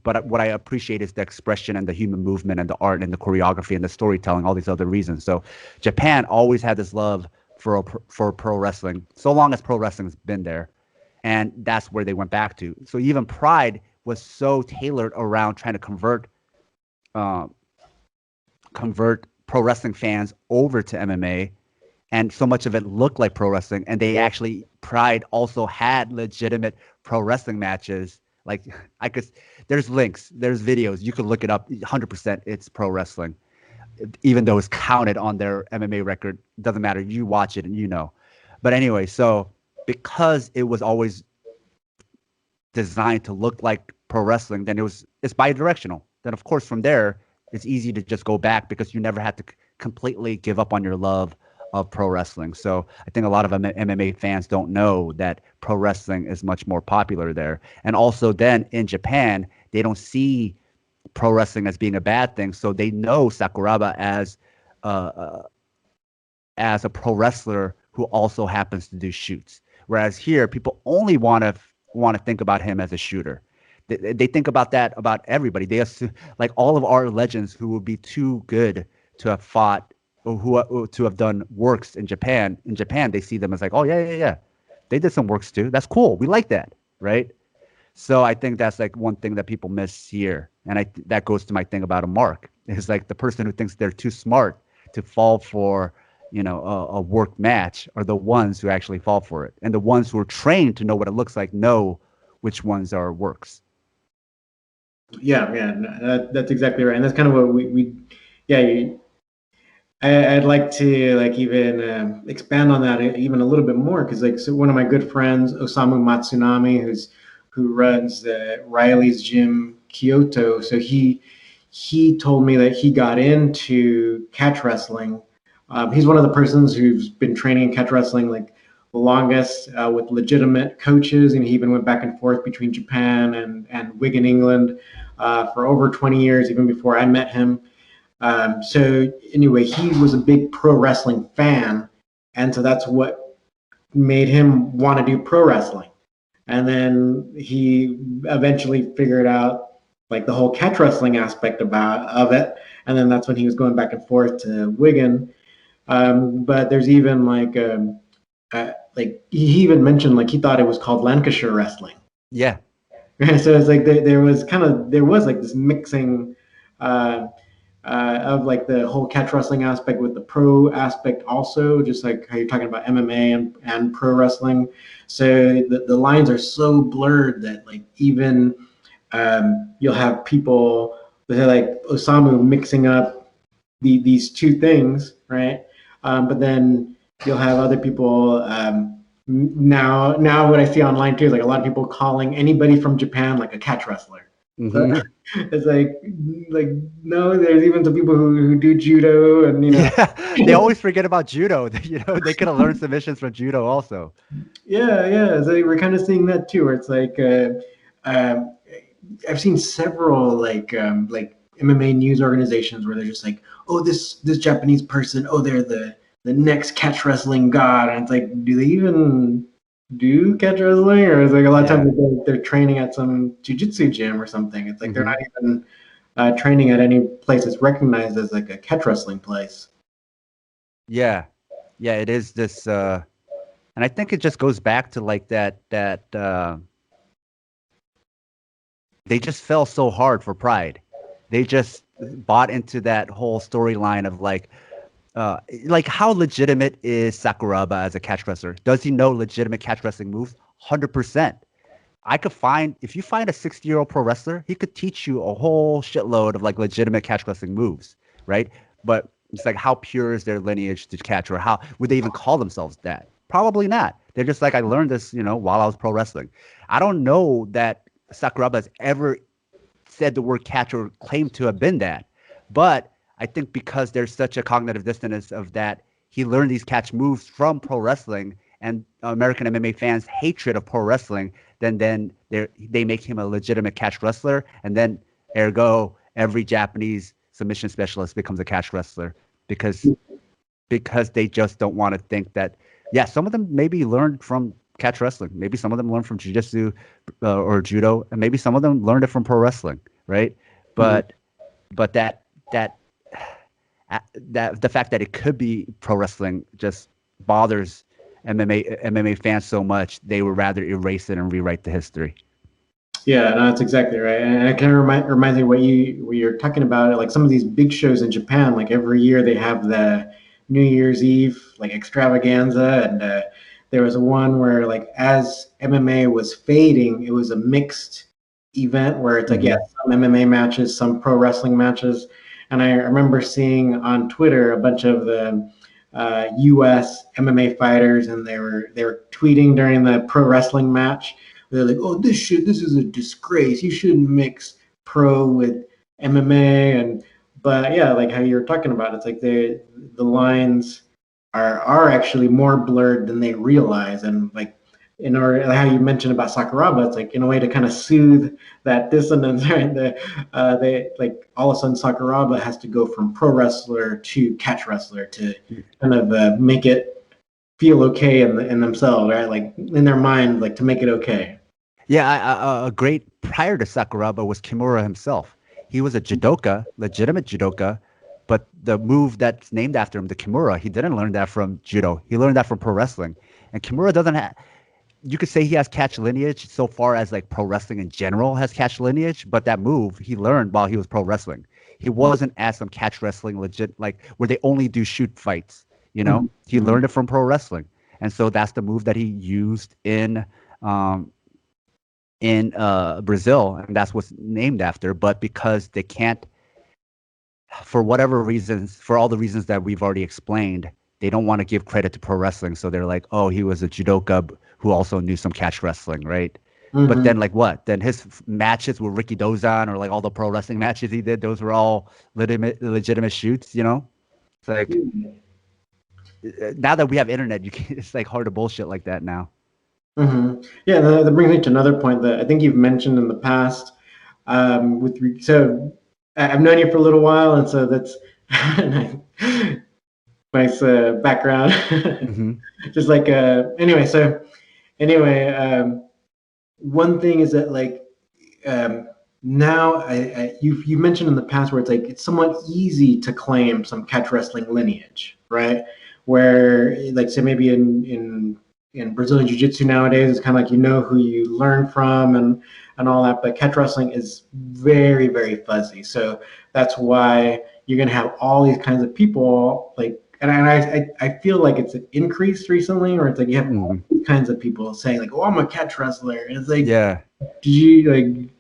But what I appreciate is the expression and the human movement and the art and the choreography and the storytelling, all these other reasons. So Japan always had this love for pro wrestling, so long as pro wrestling's been there, and that's where they went back to. So even Pride was so tailored around trying to uh, convert pro wrestling fans over to MMA, and so much of it looked like pro wrestling. And they actually Pride also had legitimate pro wrestling matches. Like I could, there's links, there's videos, you could look it up. 100%, it's pro wrestling, even though it's counted on their MMA record. Doesn't matter. You watch it and you know. But anyway, so because it was always designed to look like pro wrestling, then it's bi-directional. Then of course from there it's easy to just go back because you never had to completely give up on your love of pro wrestling. So I think a lot of MMA fans don't know that pro wrestling is much more popular there. And also then in Japan, they don't see pro wrestling as being a bad thing. So they know Sakuraba uh, as a pro wrestler who also happens to do shoots. Whereas here, people only want to think about him as a shooter. They think about that about everybody. They assume, like all of our legends who would be too good to have fought or who to have done works in Japan. In Japan, they see them as like, oh yeah, yeah, yeah, they did some works too. That's cool. We like that, right? So I think that's like one thing that people miss here, and that goes to my thing about a mark. Is like the person who thinks they're too smart to fall for a work match are the ones who actually fall for it, and the ones who are trained to know what it looks like know which ones are works. Yeah, yeah, no, that's exactly right, and that's kind of what yeah. I'd like to like even expand on that even a little bit more because like so one of my good friends Osamu Matsunami who runs Riley's Gym Kyoto, so he told me that he got into catch wrestling. He's one of the persons who's been training in catch wrestling like the longest with legitimate coaches, and he even went back and forth between Japan and Wigan, England, for over 20 years, even before I met him. So anyway, he was a big pro wrestling fan, and so that's what made him want to do pro wrestling. And then he eventually figured out like the whole catch wrestling aspect of it, and then that's when he was going back and forth to Wigan. But there's even like he even mentioned like he thought it was called Lancashire wrestling. Yeah. So it's like there was like this mixing. Uh, of like the whole catch wrestling aspect with the pro aspect also, just like how you're talking about MMA and pro wrestling. So the lines are so blurred that like even you'll have people like Osamu mixing up these two things, right? But then you'll have other people now what I see online too is like a lot of people calling anybody from Japan like a catch wrestler. So Mm-hmm. it's like no, there's even some people who do judo and Yeah, they always forget about judo. They could have learned submissions from judo also. yeah. So we're kind of seeing that too, where it's like um, I've seen several like MMA news organizations where they're just like, oh, this Japanese person, oh, they're the next catch wrestling god, and it's like, do they even do catch wrestling, or is like a lot of Yeah. times they're training at some jujitsu gym or something? It's like they're not Hmm. even training at any place that's recognized as like a catch wrestling place. Yeah. Yeah, it is this and I think it just goes back to like that they just fell so hard for Pride. They just bought into that whole storyline of like how legitimate is Sakuraba as a catch wrestler? Does he know legitimate catch wrestling moves? 100%. I could find if you find a 60-year-old pro wrestler, he could teach you a whole shitload of like legitimate catch wrestling moves, right? But it's like how pure is their lineage to catch, or how would they even call themselves that? Probably not. They're just like I learned this, while I was pro wrestling. I don't know that Sakuraba has ever said the word catch or claimed to have been that, but I think because there's such a cognitive dissonance of that, he learned these catch moves from pro wrestling, and American MMA fans' hatred of pro wrestling, then they make him a legitimate catch wrestler, and then ergo every Japanese submission specialist becomes a catch wrestler. because they just don't want to think that. Yeah, some of them maybe learned from catch wrestling. Maybe some of them learned from jiu-jitsu or judo, and maybe some of them learned it from pro wrestling, right? Mhm. But that that the fact that it could be pro wrestling just bothers MMA fans so much they would rather erase it and rewrite the history. Yeah, no, that's exactly right. And it kind of reminds me what you're talking about. Like some of these big shows in Japan, like every year they have the New Year's Eve like extravaganza, and there was one where like as MMA was fading, it was a mixed event where it's like yeah, Mm-hmm. some MMA matches, some pro wrestling matches, and I remember seeing on Twitter a bunch of the U.S. MMA fighters, and they were tweeting during the pro wrestling match. They're like, "Oh, this is a disgrace. You shouldn't mix pro with MMA." And but yeah, like how you were talking about, it's like the lines are actually more blurred than they realize, and like in order how you mentioned about Sakuraba, it's like in a way to kind of soothe that dissonance, right? They like all of a sudden Sakuraba has to go from pro wrestler to catch wrestler to kind of make it feel okay in themselves, right? Like in their mind, like to make it okay. Yeah, a great prior to Sakuraba was Kimura himself. He was a judoka, legitimate judoka, but the move that's named after him, the Kimura, he didn't learn that from judo. He learned that from pro wrestling. And Kimura doesn't have. You could say he has catch lineage so far as like pro wrestling in general has catch lineage, but that move he learned while he was pro wrestling. He wasn't as some catch wrestling legit like where they only do shoot fights. You know, he Mm-hmm. learned it from pro wrestling, and so that's the move that he used um, Brazil, and that's what's named after. But because they can't, for whatever reasons, for all the reasons that we've already explained, they don't want to give credit to pro wrestling. So they're like, oh, he was a judoka who also knew some catch wrestling, right? But Mm-hmm. then, like, what? Then his matches with Ricky Dozan or like all the pro wrestling matches he did, those were all legitimate shoots, you know? It's like now that we have internet, you can, it's like hard to bullshit like that now. Mm-hmm. Yeah, that brings me to another point that I think you've mentioned in the past. So I've known you for a little while, and so that's nice background. Hmm. Just like anyway, one thing is that like um, now you mentioned in the past where it's like it's somewhat easy to claim some catch wrestling lineage, right? Where like say maybe in Brazilian Jiu Jitsu nowadays, it's kind of like you know who you learn from and all that, but catch wrestling is very fuzzy. So that's why you're gonna have all these kinds of people like. And I feel like it's increased recently, or it's like you have all Hmm. these kinds of people saying like, "Oh, I'm a catch wrestler." And it's like, Yeah. did you like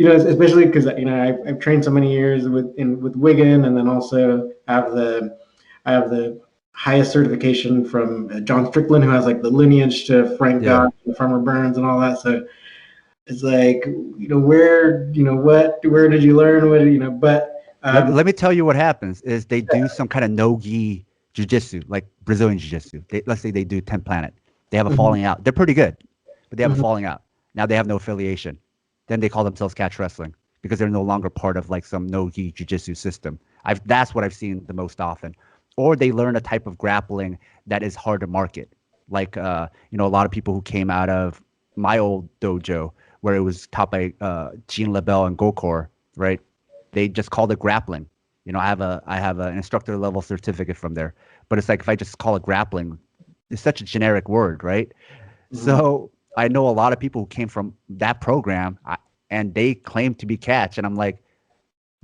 especially because I've trained so many years with Wigan, and then also I have the highest certification from John Strickland, who has like the lineage to Frank Yeah. Gotch and Farmer Burns and all that. So it's like where where did you learn what but Let me tell you what happens is they do some kind of no-gi jiu-jitsu, like Brazilian jiu-jitsu. Let's say they do 10 planet. They have a mhm, falling out. They're pretty good, but they have a mhm, falling out. Now they have no affiliation. Then they call themselves catch wrestling because they're no longer part of like some no-gi jiu-jitsu system. That's what I've seen the most often. Or they learn a type of grappling that is hard to market. Like a lot of people who came out of my old dojo where it was taught by Gene LaBelle and Gokor, right? They just called it grappling. I have an instructor level certificate from there, but it's like if I just call it grappling, it's such a generic word, right? mhm, So I know a lot of people who came from that program, and they claim to be catch, and I'm like,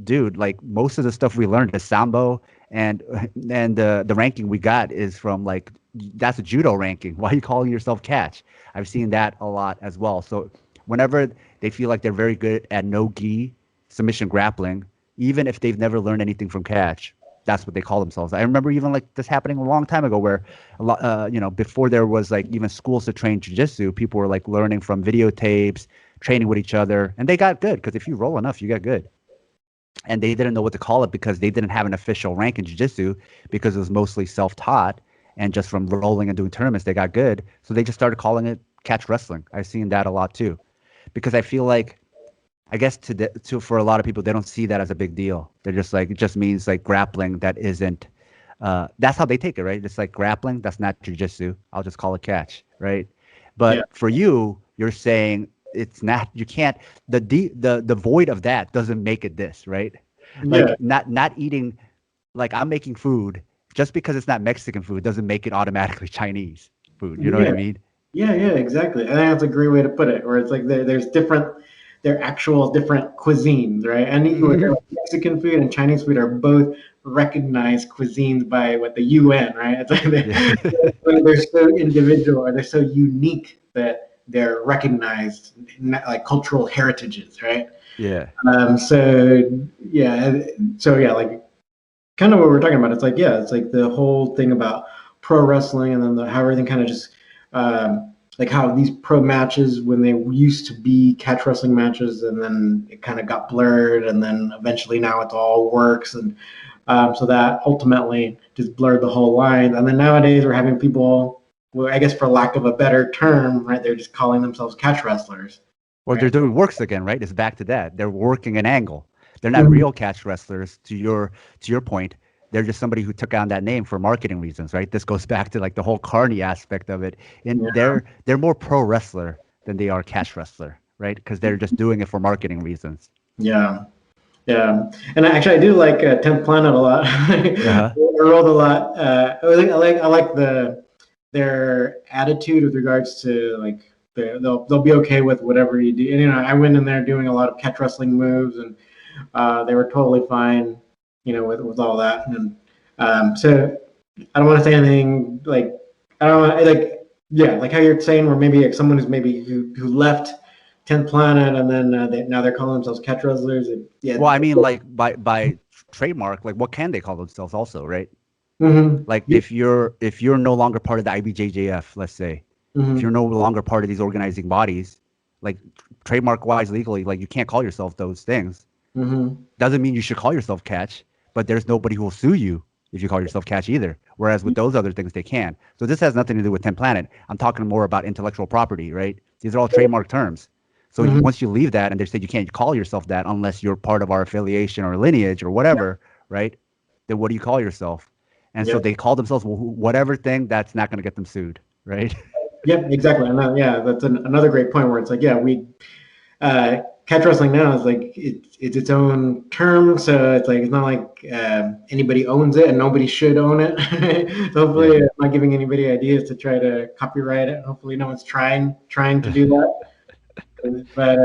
dude, like most of the stuff we learned is sambo, and the ranking we got is from like that's a judo ranking. Why are you calling yourself catch? I've seen that a lot as well. So whenever they feel like they're very good at no gi submission grappling, even if they've never learned anything from catch, that's what they call themselves. I remember even like this happening a long time ago where a lot before there was like even schools to train jujitsu, people were like learning from videotapes, training with each other, and they got good because if you roll enough, you get good, and they didn't know what to call it because they didn't have an official rank in jiu-jitsu because it was mostly self-taught, and just from rolling and doing tournaments they got good, so they just started calling it catch wrestling. I've seen that a lot too, because I feel like I guess to for a lot of people, they don't see that as a big deal. They're just like, it just means like grappling that isn't. That's how they take it, right? It's like grappling. That's not jujitsu. I'll just call it catch, right? Yeah. But for you, you're saying it's not. You can't. The void of that doesn't make it this, right? Yeah. Like not eating. Like I'm making food just because it's not Mexican food doesn't make it automatically Chinese food. You know what I Yeah. mean? Yeah, yeah, exactly. I think that's a great way to put it. Where it's like there's different, they're actual different cuisines, right? And Mexican food and Chinese food are both recognized cuisines by what the UN, right? It's like Yeah. they're so individual or they're so unique that they're recognized like cultural heritages, right? Yeah. So yeah, so yeah, like kind of what we're talking about. It's like, yeah, it's like the whole thing about pro wrestling and then how everything kind of just like how these pro matches when they used to be catch wrestling matches and then it kind of got blurred and then eventually now it's all works and so that ultimately just blurred the whole line. And then nowadays we're having people, well, I guess for lack of a better term, right? They're just calling themselves catch wrestlers, Well, they're right? doing works again, right? It's back to that. They're working an angle. They're not Mhm. real catch wrestlers. To your point, they're just somebody who took on that name for marketing reasons, right? This goes back to like the whole Carney aspect of it. And Yeah, they're more pro wrestler than they are catch wrestler, right? Because they're just doing it for marketing reasons. yeah. Yeah, and actually, I do like 10th Planet a lot. Uh I huh. rolled a lot. I like their attitude with regards to like they'll be okay with whatever you do. And, I went in there doing a lot of catch wrestling moves, and they were totally fine, with all that. And so I don't want to say anything like I don't want like yeah, like how you're saying, where maybe like someone who's maybe who left 10th Planet and then now they're calling themselves catch wrestlers. Yeah. Well, I mean, like by trademark, like what can they call themselves also, right? Mm-hmm. Like Yeah. if you're no longer part of the IBJJF, let's say, if you're Mm-hmm. no longer part of these organizing bodies, like trademark wise legally, like you can't call yourself those things. Mm-hmm. Doesn't mean you should call yourself catch, but there's nobody who will sue you if you call yourself catch either. Whereas with those other things, they can. So this has nothing to do with 10 Planet. I'm talking more about intellectual property, right? These are all trademark terms. So Mm-hmm. once you leave that and they said you can't call yourself that unless you're part of our affiliation or lineage or whatever, right? Then what do you call yourself? And so Yep. they call themselves whatever thing that's not going to get them sued, right? Yep. Exactly. And yeah, that's another great point where it's like, yeah, catch wrestling now is like it's its own term, so it's like it's not like anybody owns it and nobody should own it. So Yeah. hopefully, I'm not giving anybody ideas to try to copyright it. Hopefully, no one's trying to do that. But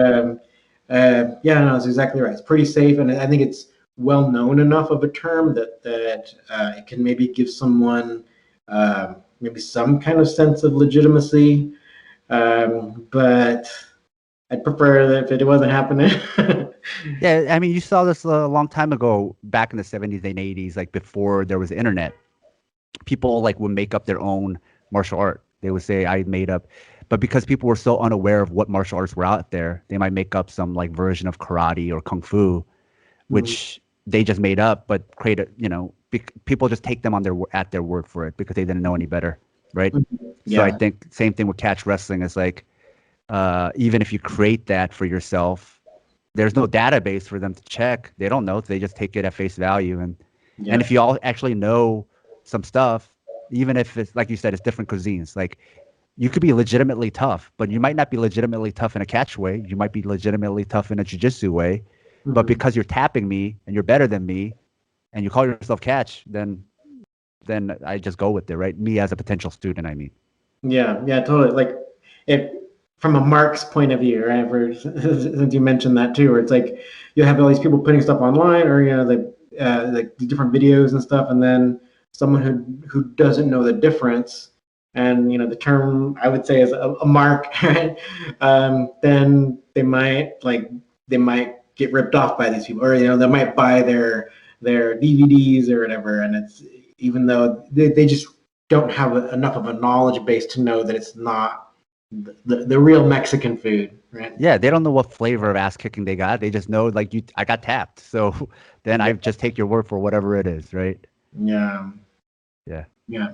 yeah, no, it's exactly right. It's pretty safe, and I think it's well known enough of a term that it can maybe give someone maybe some kind of sense of legitimacy. But I'd prefer that if it wasn't happening. Yeah, I mean, you saw this a long time ago, back in the 70s and 80s, like before there was internet. People like would make up their own martial art. They would say I made up, but because people were so unaware of what martial arts were out there, they might make up some like version of karate or kung fu, Mhm. which they just made up, but create a, people just take them on at their word for it because they didn't know any better, right? So I Yeah. think same thing with catch wrestling is like, even if you create that for yourself, there's no database for them to check. They don't know. They just take it at face value. And Yeah. if you all actually know some stuff, even if it's like you said, it's different cuisines. Like you could be legitimately tough, but you might not be legitimately tough in a catch way. You might be legitimately tough in a jujitsu way. But Mhm. because you're tapping me and you're better than me and you call yourself catch, then I just go with it, right? Me as a potential student, I mean. Yeah. Yeah. Totally. Like, if from a Marx point of view, right? Since you mentioned that too, where it's like you have all these people putting stuff online, or like the different videos and stuff, and then someone who doesn't know the difference, and the term I would say is a mark, right? Then they might get ripped off by these people, or they might buy their DVDs or whatever, and it's even though they just don't have enough of a knowledge base to know that it's not the real Mexican food, right? Yeah, they don't know what flavor of ass kicking they got. They just know like I got tapped. So then I Yeah, just take your word for whatever it is, right? yeah, Yeah. yeah.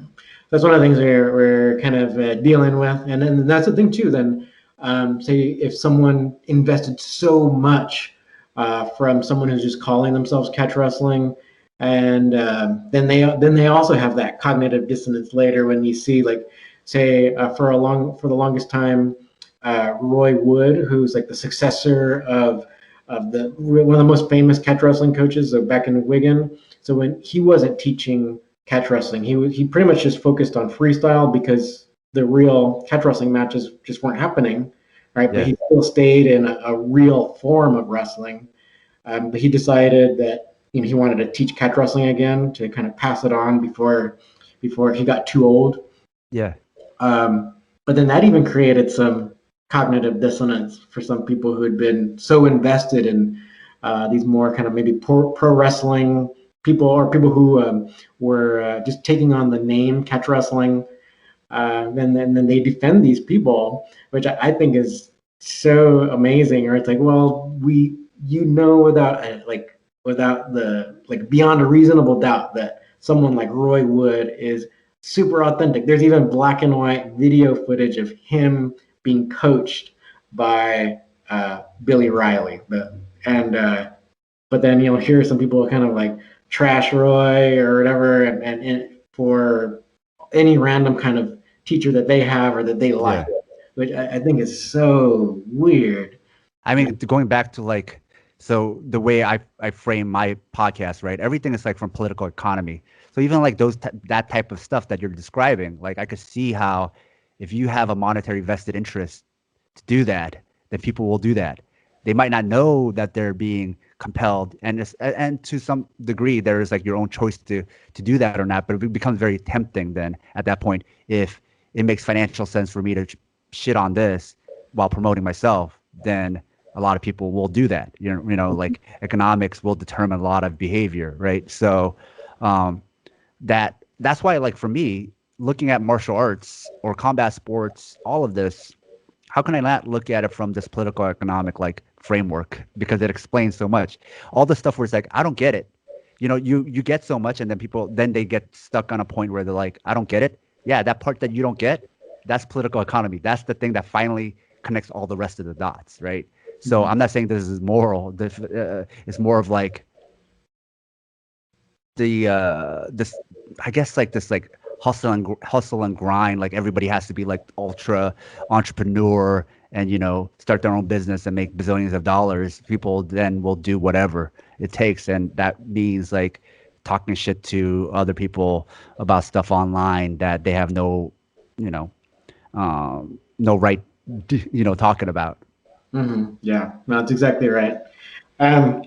That's one of the things we're kind of dealing with, and then that's the thing too. Then say if someone invested so much from someone who's just calling themselves catch wrestling, and then they also have that cognitive dissonance later when you see like say for the longest time Roy Wood, who's like the successor of the one of the most famous catch wrestling coaches, so back in Wigan. So when he wasn't teaching catch wrestling, he pretty much just focused on freestyle because the real catch wrestling matches just weren't happening, right? But Yeah. he still stayed in a real form of wrestling. But he decided that he wanted to teach catch wrestling again to kind of pass it on before he got too old. Yeah. But then that even created some cognitive dissonance for some people who had been so invested in these more kind of maybe pro wrestling people or people who were just taking on the name catch wrestling. And then they defend these people, which I think is so amazing. Or it's like, well, without without the like beyond a reasonable doubt that someone like Roy Wood is super authentic. There's even black and white video footage of him being coached by Billy Riley. But then you'll hear some people kind of like trash Roy or whatever, and for any random kind of teacher that they have or that they like, Yeah. which I think is so weird. I mean, going back to like, so the way I frame my podcast, right? Everything is like from political economy. So even like that type of stuff that you're describing, like I could see how if you have a monetary vested interest to do that, then people will do that. They might not know that they're being compelled, and to some degree, there is like your own choice to do that or not. But it becomes very tempting then at that point if it makes financial sense for me to shit on this while promoting myself, then a lot of people will do that. Like economics will determine a lot of behavior, right? So um, that's why, like for me, looking at martial arts or combat sports, all of this, how can I not look at it from this political economic like framework because it explains so much. All the stuff where it's like I don't get it. You get so much, and then they get stuck on a point where they're like, I don't get it. Yeah, that part that you don't get, that's political economy. That's the thing that finally connects all the rest of the dots, right? So I'm not saying this is moral. It's more of like this I guess like this like hustle and grind. Like everybody has to be like ultra entrepreneur and start their own business and make bazillions of dollars. People then will do whatever it takes, and that means like talking shit to other people about stuff online that they have you know no right talking about. Yeah, no, that's exactly right. Um,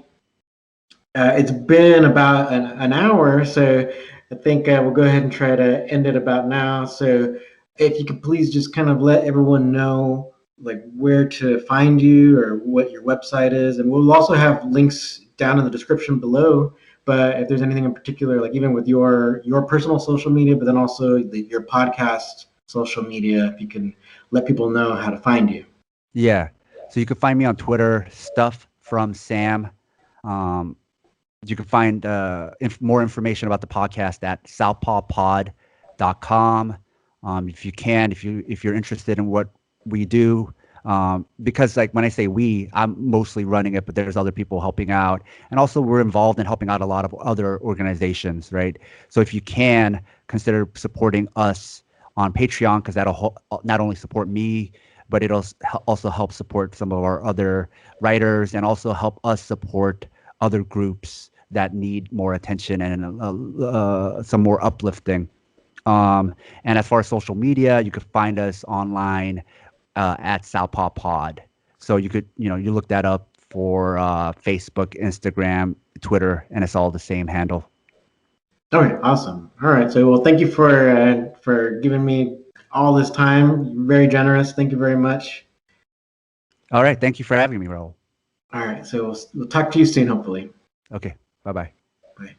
it's been about an hour, so I think we'll go ahead and try to end it about now. So if you could please just kind of let everyone know like where to find you or what your website is, and we'll also have links down in the description below. But if there's anything in particular, like even with your personal social media, but then also your podcast social media, if you can let people know how to find you. Yeah. So you can find me on Twitter, stuff from Sam. Um, you can find more information about the podcast at southpawpod.com. If you're interested in what we do, because like when I say we, I'm mostly running it, but there's other people helping out, and also we're involved in helping out a lot of other organizations, right? So if you can consider supporting us on Patreon, because not only support me, but it'll also help support some of our other writers and also help us support other groups that need more attention and some more uplifting. And as far as social media, you could find us online at Southpaw Pod. So you look that up for Facebook, Instagram, Twitter, and it's all the same handle. All right, awesome. All right, so well, thank you for giving me all this time. You're very generous. Thank you very much. All right. Thank you for having me, Raul. All right, so we'll talk to you soon, hopefully. Okay. Bye bye. Bye.